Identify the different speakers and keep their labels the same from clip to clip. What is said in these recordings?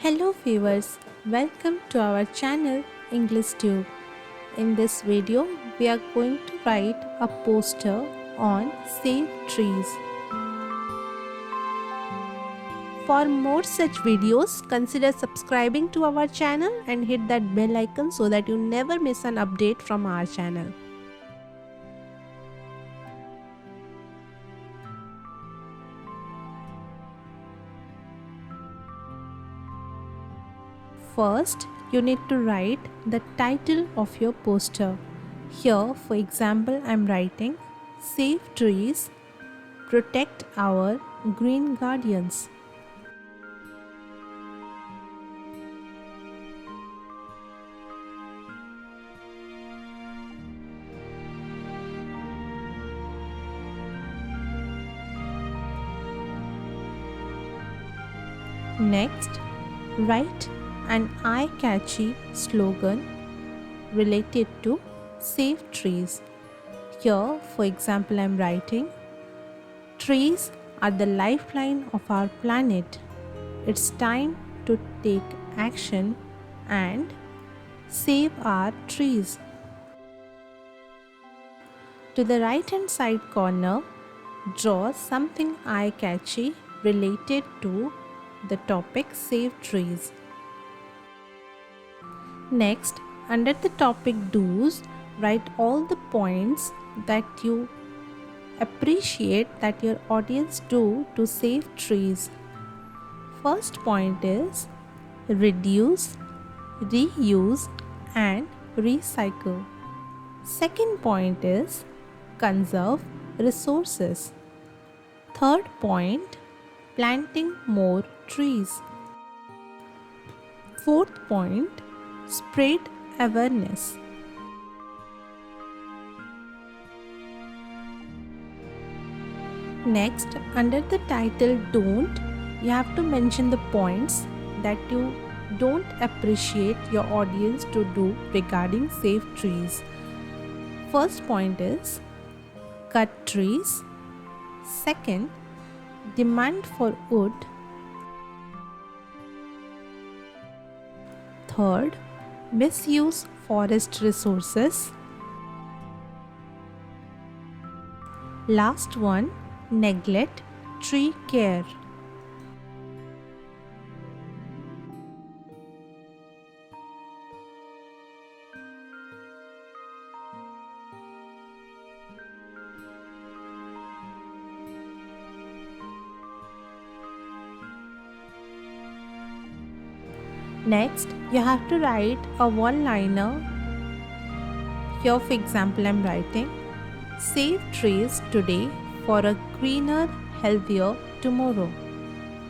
Speaker 1: Hello viewers, welcome to our channel English Tube. In this video, we are going to write a poster on Save Trees. For more such videos, consider subscribing to our channel and hit that bell icon so that you never miss an update from our channel. First, you need to write the title of your poster. Here, for example, I am writing Save Trees, Protect Our Green Guardians. Next, write an eye-catchy slogan related to Save Trees. Here, for example, I am writing, trees are the lifeline of our planet. It's time to take action and save our trees. To the right-hand side corner, draw something eye-catchy related to the topic Save Trees. Next, under the topic Do's, write all the points that you appreciate that your audience do to save trees. First point is reduce, reuse and recycle. Second point is conserve resources. Third point, planting more trees. Fourth point, spread awareness. Next, under the title Don't, you have to mention the points that you don't appreciate your audience to do regarding save trees. First point is cut trees. Second, demand for wood. Third, misuse forest resources. Last one, neglect tree care. Next, you have to write a one-liner. Here, for example, I am writing, save trees today for a greener, healthier tomorrow.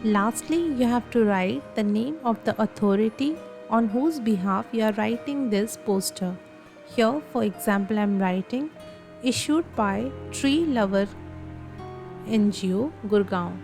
Speaker 1: Lastly, you have to write the name of the authority on whose behalf you are writing this poster. Here, for example, I am writing, issued by Tree Lover NGO, Gurgaon.